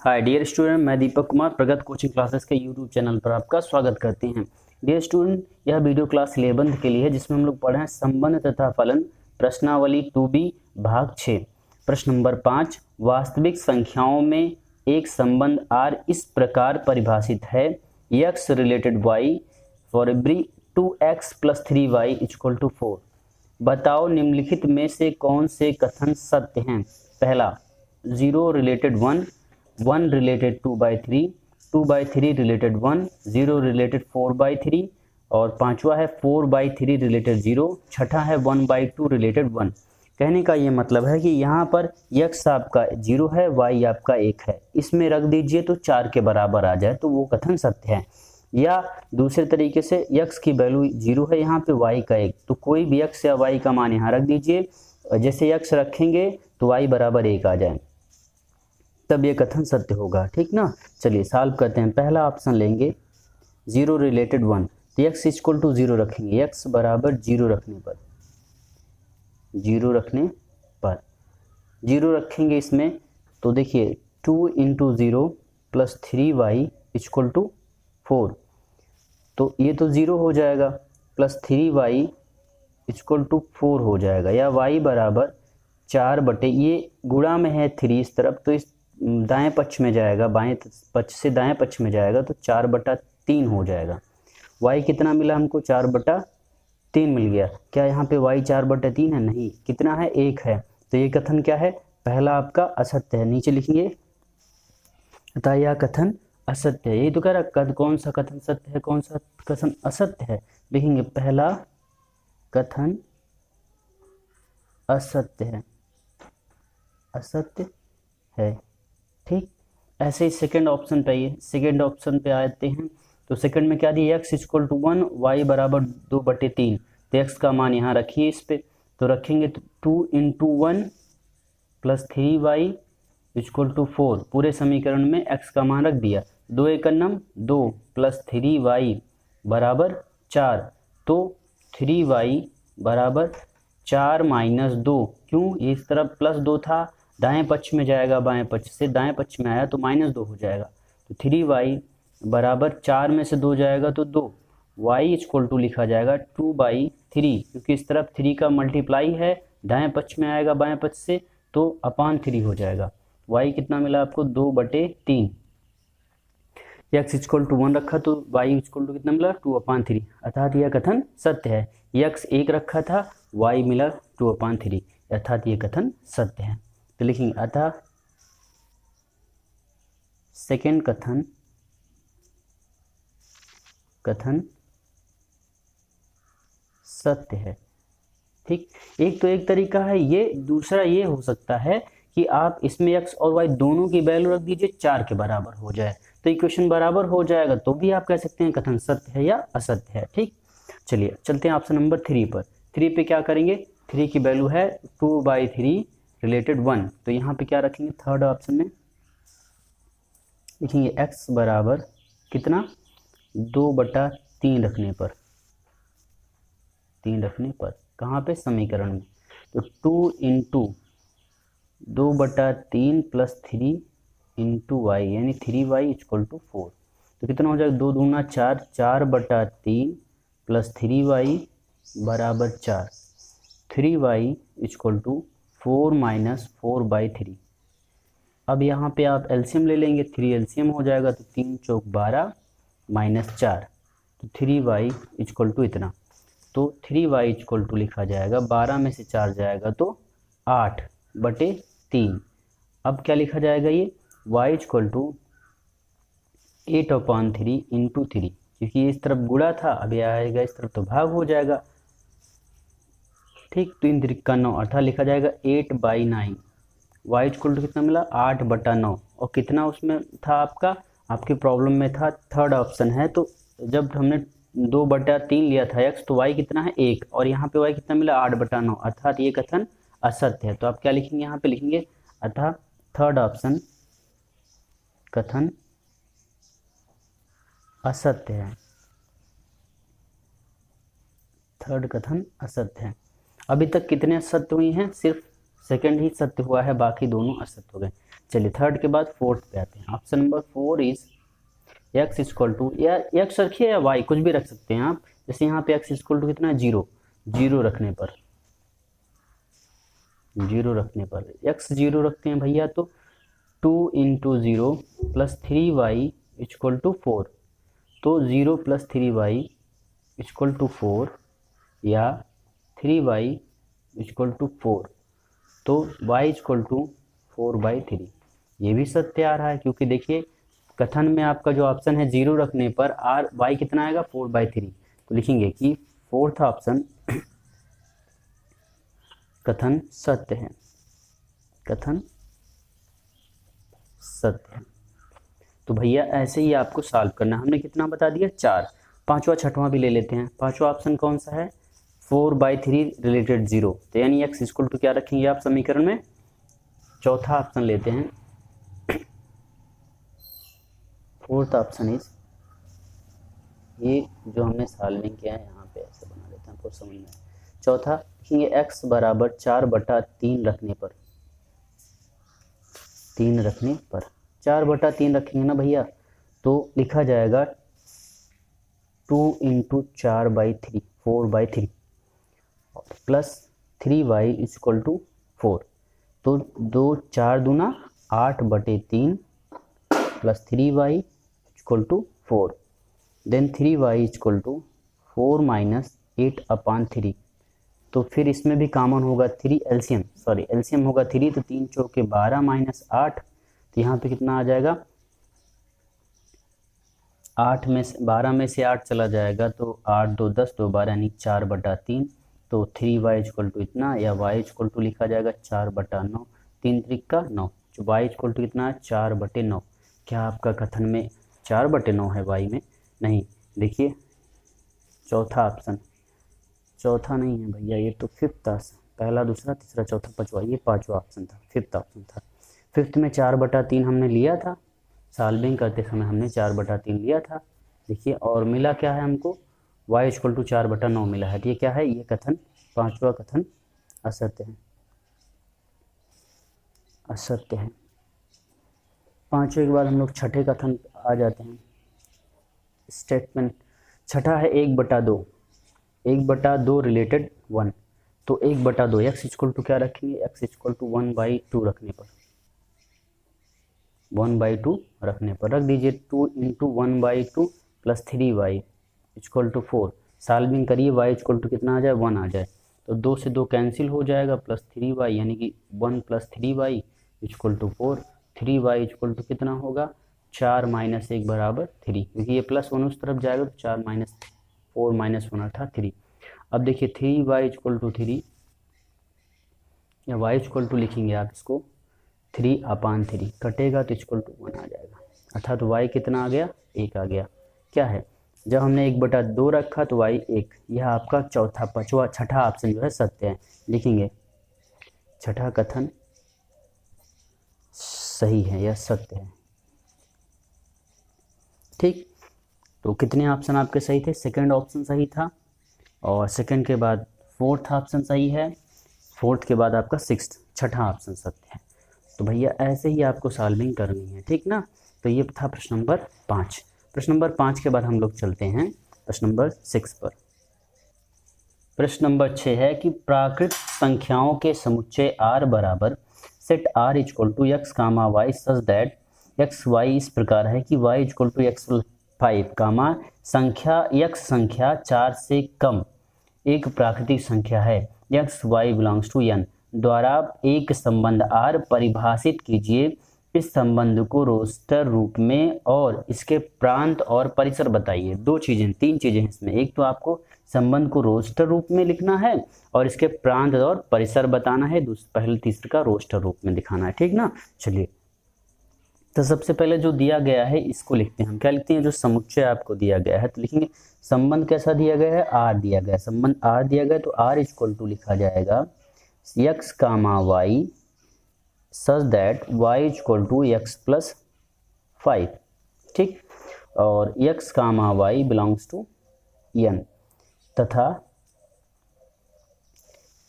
Hi dear student, मैं दीपक कुमार प्रगत coaching classes के यूट्यूब चैनल पर आपका स्वागत करते हैं। डियर स्टूडेंट, यह वीडियो क्लास 11th के लिए है जिसमें हम लोग पढ़े हैं संबंध तथा फलन प्रश्नावली 2B भाग 6। प्रश्न नंबर 5, वास्तविक संख्याओं में एक संबंध R इस प्रकार परिभाषित है, x related y for every 2x + 3y = 4। बताओ निम्नलिखित में से कौन से कथन सत्य हैं। पहला, 0 रिलेटेड 1, 1 रिलेटेड 2/3, 2/3 रिलेटेड 1, 0 रिलेटेड 4/3 और पांचवा है 4/3 रिलेटेड 0, छठा है 1/2 रिलेटेड 1। कहने का ये मतलब है कि यहाँ पर x आपका 0 है, y आपका 1 है, इसमें रख दीजिए तो 4 के बराबर आ जाए तो वो कथन सत्य है। या दूसरे तरीके से x की वैल्यू 0 है, यहाँ पे y का 1, तो कोई भी x या y का मान यहाँ रख दीजिए। जैसे x रखेंगे तो y बराबर 1 आ जाए, तब ये कथन सत्य होगा। ठीक ना। चलिए सॉल्व करते हैं। पहला ऑप्शन लेंगे 0 रिलेटेड 1, तो x = 0 रखेंगे, x बराबर 0 रखने पर 0 रखेंगे इसमें, तो देखिए 2 × 0 + 3y = 4, तो ये तो 0 हो जाएगा, प्लस 3y = 4 हो जाएगा, या y बराबर 4 बटे, ये गुणा में है 3 इस तरफ, तो इस दाएं पक्ष में जाएगा, बाएं पक्ष से दाएं पक्ष में जाएगा तो 4/3 हो जाएगा। y कितना मिला हमको? 4/3 मिल गया। क्या यहाँ पे y 4/3 है? नहीं, कितना है? 1 है। तो ये कथन क्या है? पहला आपका असत्य है, नीचे लिखेंगे अतः यह कथन असत्य है। ये तो कह रहा कौन सा कथन सत्य है, कौन सा कथन असत्य है। लिखेंगे पहला कथन असत्य है, असत्य है। ठीक, ऐसे ही सेकंड ऑप्शन पे आइए, सेकंड ऑप्शन पे आते हैं तो सेकंड में क्या दिया? x = 1, y बराबर 2/3, तो x का मान यहाँ रखिए इस पे, तो रखेंगे तो 2 × 1 + 3y = 4। पूरे समीकरण में x का मान रख दिया, 2 × 2 + 3y बराबर 4, तो 3y बराबर 4 - 2, क्यों? इस तरफ +2 था, दाएं पक्ष में जाएगा, बाएं पक्ष से दाएं पक्ष में आया तो -2 हो जाएगा, तो 3y बराबर 4 में से 2 जाएगा तो 2, y = लिखा जाएगा 2/3, क्योंकि इस तरफ 3 का मल्टीप्लाई है, दाएं पक्ष में आएगा बाएं पक्ष से तो /3 हो जाएगा। y कितना मिला आपको? 2/3। x = 1 रखा तो y = कितना मिला? 2/3, अर्थात यह कथन सत्य है। x 1 रखा था, y मिला 2/3, अर्थात यह कथन सत्य है। तो लिखेंगे अतः सेकेंड कथन सत्य है। ठीक, एक तो एक तरीका है ये, दूसरा ये हो सकता है कि आप इसमें x और y दोनों की वैल्यू रख दीजिए, 4 के बराबर हो जाए, तो इक्वेशन बराबर हो जाएगा, तो भी आप कह सकते हैं कथन सत्य है या असत्य है। ठीक, चलिए चलते हैं ऑप्शन नंबर 3 पर। 3 पे क्या करेंगे? 3 की वैल्यू है 2/3 रिलेटेड 1, तो यहाँ पे क्या रखेंगे? थर्ड ऑप्शन में लिखेंगे x बराबर कितना? 2/3 रखने पर, 3 रखने पर कहाँ पे? समीकरण में, तो 2 × 2/3 + 3 × y, यानी 3y = 4, तो कितना हो जाएगा? 2 दूना 4, 4/3 + 3y बराबर 4, 3y = 4 - 4/3। अब यहाँ पे आप एलसीएम ले लेंगे, 3 एलसीएम हो जाएगा, तो 3 × 4 = 12 - 4, तो 3y = इतना, तो 3y = लिखा जाएगा, 12 में से 4 जाएगा तो 8/3। अब क्या लिखा जाएगा? ये y = 8/3 × 3, क्योंकि इस तरफ गुणा था, अब यह आएगा इस तरफ तो भाग हो जाएगा। ठीक, 3 × 3 = 9, अर्थात लिखा जाएगा 8/9। y = कितना मिला? 8/9, और कितना उसमें था आपकी प्रॉब्लम में था? थर्ड ऑप्शन है, तो जब हमने 2/3 लिया था x, तो y कितना है? 1, और यहाँ पे y कितना मिला? 8/9, अर्थात ये कथन असत्य है। तो आप क्या लिखेंगे? यहाँ पे लिखेंगे अतः थर्ड ऑप्शन कथन असत्य है, थर्ड कथन असत्य है। अभी तक कितने असत्य हुई हैं? सिर्फ सेकंड ही सत्य हुआ है, बाकी दोनों असत्य हो गए। चलिए थर्ड के बाद फोर्थ पे आते हैं। Option number 4 is x equal to, या x रखिए या y कुछ भी रख सकते हैं आप। जैसे यहाँ पे x इक्वल टू कितना है 0, 0 रखने पर, 0 रखने पर x 0 रखते हैं भैया, तो 2 into 0 plus 3y equal to 4, तो 0 प्लस 3y इक्वल टू 4 या 3y इक्वल टू 4, तो y इक्वल टू 4/3। ये भी सत्य आ रहा है, क्योंकि देखिए कथन में आपका जो ऑप्शन है 0 रखने पर आर y कितना आएगा 4/3, तो लिखेंगे कि फोर्थ ऑप्शन कथन सत्य है, कथन सत्य है। तो भैया ऐसे ही आपको सॉल्व करना है। हमने कितना बता दिया 4, पांचवा छठवां भी ले लेते हैं। पांचवा ऑप्शन कौन सा है 4/3 रिलेटेड 0, तो यानी x इक्वल टू क्या रखेंगे आप समीकरण में, चौथा ऑप्शन लेते हैं। फोर्थ ऑप्शन इज, ये जो हमने सॉल्विंग किया है यहाँ पे ऐसे बना देते हैं आपको समझ में। चौथा लिखेंगे x बराबर 4/3 रखने पर, 3 रखने पर 4/3 रखेंगे ना भैया, तो लिखा जाएगा 2 into 4/3 4/3 plus 3y equal to 4, तो 2 4 दूना 8/3 प्लस 3y equal to 4, then 3y equal to 4 minus 8/3। तो फिर इसमें भी कॉमन होगा 3, एलसीएम होगा 3, तो 3 चौके 12 माइनस 8, तो यहाँ पे कितना आ जाएगा 8 में से 12 में से 8 चला जाएगा, तो 8 2 10 2 12 यानी 4/3, तो 3y इक्वल टू इतना, या y इक्वल टू लिखा जाएगा 4/9, 3 त्रिक का 9, जो y इक्वल टू कितना है 4/9। क्या आपका कथन में 4/9 है y में? नहीं, देखिए चौथा ऑप्शन, चौथा नहीं है भैया, ये तो फिफ्थ ऑप्शन, पहला दूसरा तीसरा चौथा पांचवा, ये पांचवा ऑप्शन था, फिफ्थ ऑप्शन था। फिफ्थ में 4/3 हमने लिया था, सॉल्विंग करते समय हमने 4/3 लिया था। देखिए और मिला क्या है हमको, y इक्वल टू 4/9 मिला है। ये क्या है, ये कथन पांचवा कथन असत्य है, असत्य है। पांचवे के बाद हम लोग छठे कथन आ जाते हैं। स्टेटमेंट छठा है 1/2, 1/2 रिलेटेड 1, तो 1/2 x इक्वल टू क्या रखेंगे, x इक्वल टू 1/2 रखने पर, 1/2 रखने पर रख दीजिए 2 into 1/2 plus 3y equal to 4, solving करिए y इक्वल टू कितना आ जाए 1 आ जाए, तो 2 से 2 कैंसिल हो जाएगा, प्लस 3y यानी कि 1 plus 3y equal to 4, 3y equal to कितना होगा 4 माइनस 1 बराबर 3, क्योंकि ये प्लस 1 उस तरफ जाएगा, तो 4 माइनस 4 माइनस 1 था 3। अब देखिए 3y इक्वल टू 3, या y इक्वल टू लिखेंगे आप इसको 3/3, कटेगा तो इक्वल टू 1 आ जाएगा, अर्थात तो y कितना आ गया 1 आ गया। क्या है, जब हमने 1/2 रखा तो y 1, यह आपका चौथा पांचवा छठा ऑप्शन जो है सत्य है। लिखेंगे छठा कथन सही है या सत्य है। ठीक, तो कितने ऑप्शन आपके सही थे, सेकंड ऑप्शन सही था, और सेकंड के बाद फोर्थ ऑप्शन सही है, फोर्थ के बाद आपका सिक्स्थ, छठा ऑप्शन सत्य है। तो भैया ऐसे ही आपको सॉल्विंग करनी है, ठीक ना। तो ये था प्रश्न नंबर 5। प्रश्न नंबर 5 के बाद हम लोग चलते हैं प्रश्न नंबर 6 पर। प्रश्न नंबर 6 है कि प्राकृत संख्याओं के समुच्चय r बराबर set r equal to x comma y such that x y इस प्रकार है कि y इक्वल टू x5 कामा संख्या x संख्या 4 से कम एक प्राकृतिक संख्या है, x y belongs to n द्वारा एक संबंध r परिभाषित कीजिए। इस संबंध को रोस्टर रूप में और इसके प्रांत और परिसर बताइए। दो चीजें, तीन चीजें हैं इसमें, एक तो आपको संबंध को रोस्टर रूप में लिखना है और इसके प्रांत और परिसर बताना है, पहले तीसरे का रोस्टर रूप में दिखाना है, ठीक ना। चलिए तो सबसे पहले जो दिया गया है इसको लिखते हैं हम। क्या लिखते हैं, जो समुच्चय आपको दिया गया है तो लिखेंगे संबंध कैसा दिया गया है, आर दिया गया है, संबंध आर दिया गया है, तो आर इक्वल टू लिखा जाएगा x comma y such that y equal to x plus 5, ठीक, और x comma y belongs to n तथा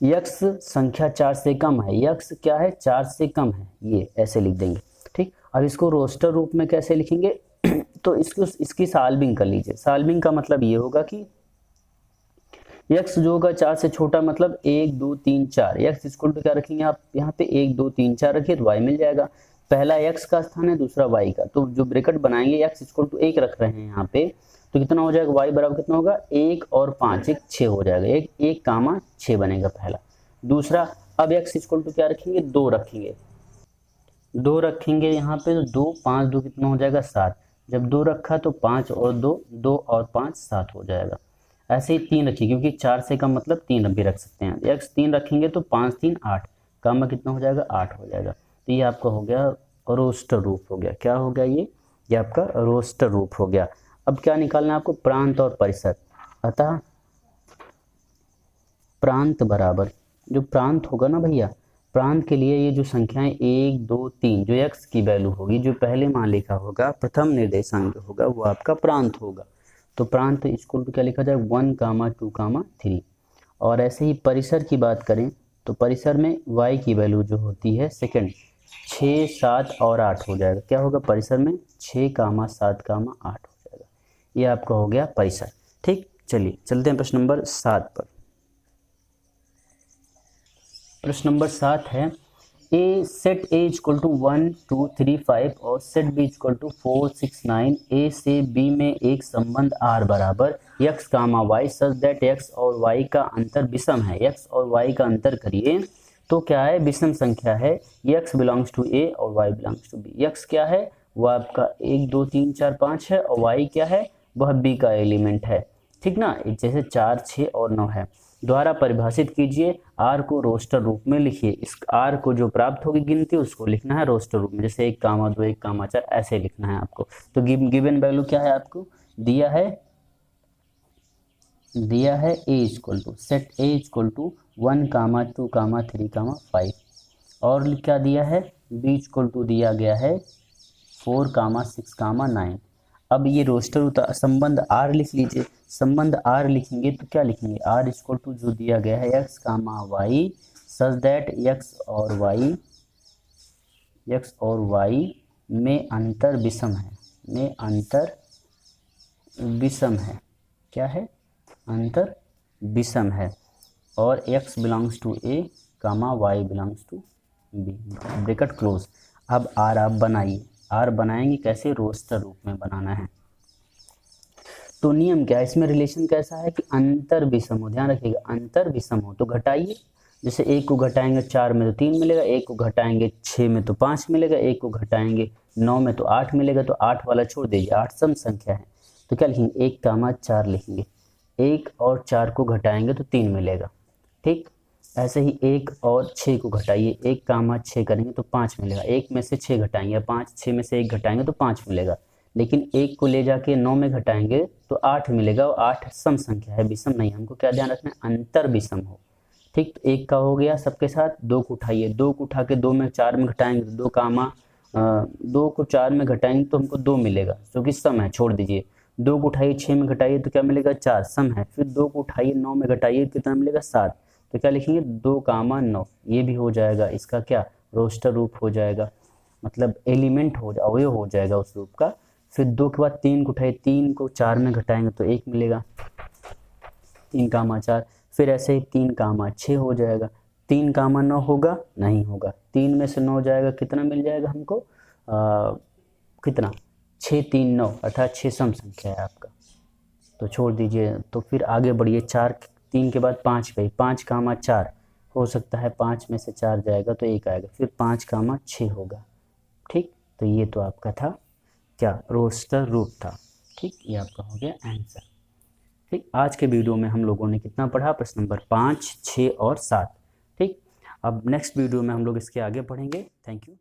x संख्या 4 से कम है, x क्या है 4 से कम है, ये ऐसे लिख देंगे। अब इसको रोस्टर रूप में कैसे लिखेंगे तो इसकी सॉल्विंग कर लीजिए। सॉल्विंग का मतलब ये होगा कि x जो होगा 4 से छोटा, मतलब 1 2 3 4, x इक्वल टू क्या रखेंगे आप यहाँ पे 1 2 3 4 रखिए तो y मिल जाएगा। पहला x का स्थान है, दूसरा y का, तो जो ब्रैकेट बनाएंगे x इक्वल टू 1 रख रहे हैं यहाँ पे, तो कितना हो जाएगा y बराबर कितना होगा 1 और 5 1 6 हो जाएगा, 1 कामा 6 बनेगा पहला। दूसरा अब x इक्वल टू क्या रखेंगे 2 रखेंगे, 2 रखेंगे यहाँ पे, तो 2 5 2 कितना हो जाएगा 7, जब 2 रखा तो 5 और 2 2 और 5 7 हो जाएगा। ऐसे ही 3 रखिए, क्योंकि 4 से का मतलब 3 भी रख सकते हैं, x 3 रखेंगे तो 5 3 8, कामा कितना हो जाएगा 8 हो जाएगा। तो ये आपका हो गया रोस्टर रूप हो गया। क्या हो गया ये आपका रोस्टर रूप हो गया। अब क्या निकालना है आपको, प्रांत और परिसर। अतः प्रांत बराबर, जो प्रांत होगा ना भैया, प्रांत के लिए ये जो संख्याएं 1 2 3 जो x की वैल्यू होगी, जो पहले मान लिखा होगा प्रथम निर्देशांक होगा वो आपका प्रांत होगा। तो प्रांत इक्वल टू क्या लिखा जाए 1 कामा 2 कामा 3। और ऐसे ही परिसर की बात करें तो परिसर में y की वैल्यू जो होती है सेकंड 6 7 और 8 हो जाएगा। क्या होगा परिसर में 6 कामा 7 कामा 8 हो जाएगा। ये आपका हो गया परिसर। ठीक, चलिए चलते हैं प्रश्न नंबर 7 पर। प्रश्न नंबर 7 है A set A equal to 1 2 3 5 और set B equal to 4 6 9 A से बी में एक संबंध आर बराबर x comma y such that x और y का अंतर विषम है। x और y का अंतर करिए तो क्या है, विषम संख्या है, x बिलोंग्स टू a और y belongs to b। x क्या है वो आपका 1 2 3 4 5 है, और y क्या है वह b का एलिमेंट है। ठीक ना, जैसे 4 6 और 9 है। द्वारा परिभाषित कीजिए, r को रोस्टर रूप में लिखिए। इस r को जो प्राप्त होगी गिनती उसको लिखना है रोस्टर रूप में, जैसे 1 कामा 2 1 कामा 4 ऐसे लिखना है आपको। तो गिवन वैल्यू क्या है आपको दिया है a equal to set a equal to 1 comma 2 comma 3 comma 5, और क्या दिया है b इक्वल टू दिया गया है 4 कामा 6 कामा 9। अब ये रोस्टर संबंध r लिख लीजिए। संबंध r लिखेंगे तो क्या लिखेंगे, r इक्वल टू जो दिया गया है x comma y such that x और y में अंतर विषम है, में अंतर विषम है। क्या है, अंतर विषम है, और x belongs to a comma y belongs to b, bracket close. अब r आप बनाइए, r बनाएंगे कैसे, रोस्टर रूप में बनाना है। तो नियम क्या है इसमें, रिलेशन कैसा है कि अंतर विषम हो, ध्यान रखिएगा अंतर विषम हो तो घटाइए। जैसे 1 को घटाएंगे 4 में तो 3 मिलेगा, 1 को घटाएंगे 6 में तो 5 मिलेगा, 1 को घटाएंगे 9 में तो 8 मिलेगा, तो 8 वाला छोड़ दीजिए, 8 सम संख्या है तो क्या लिखेंगे 1 कामा 4 लिखेंगे। 1 और 4 को घटाएंगे तो 3 मिलेगा। ठीक, ऐसे ही 1 और 6 को घटाइए, 1 कामा 6 करेंगे तो 5 मिलेगा। 1 में से 6 घटाएंगे, 5 6 में से 1 घटाएंगे तो 5 मिलेगा। लेकिन 1 को ले जाके 9 में घटाएंगे तो 8 मिलेगा, और 8 सम संख्या है, विषम नहीं। हमको क्या ध्यान रखना है, अंतर विषम हो। ठीक, तो 1 का हो गया सबके साथ। 2 को उठाइए, 2 को उठा के 2 में 4 में घटाएंगे तो 2 कामा 2 को 4 में घटाएंगे तो हमको 2 मिलेगा, जो कि सम है, छोड़ दीजिए। 2 को उठाइए 6 में घटाइए तो क्या मिलेगा 4, सम है। फिर 2 को उठाइए 9 में घटाइए कितना मिलेगा 7, तो क्या लिखेंगे 2 कामा 9, ये भी हो जाएगा इसका क्या रोस्टर रूप हो जाएगा, मतलब एलिमेंट हो अवयव हो जाएगा उस रूप का। फिर 2 के बाद 3 को उठाइए, 3 को 4 में घटाएंगे तो 1 मिलेगा, 3 कामा 4। फिर ऐसे ही 3 कामा 6 हो जाएगा। 3 कामा 9 होगा, नहीं होगा। 3 में से 9 जाएगा, कितना मिल जाएगा हमको, कितना 6 3 9, अर्थात 6 सम संख्या है आपका, तो छोड़ दीजिए। तो फिर आगे बढ़िए, 4 3 के बाद 5 गई, 5 कामा 4 हो सकता है, 5 में से 4 जाएगा तो 1 आएगा, फिर 5 कामा 6 होगा। ठीक, तो ये तो आपका था क्या, रोस्टर रूप था। ठीक, ये आपका हो गया आंसर। ठीक, आज के वीडियो में हम लोगों ने कितना पढ़ा, प्रश्न नंबर 5 6 और 7। ठीक, अब नेक्स्ट वीडियो में हम लोग इसके आगे पढ़ेंगे। Thank you.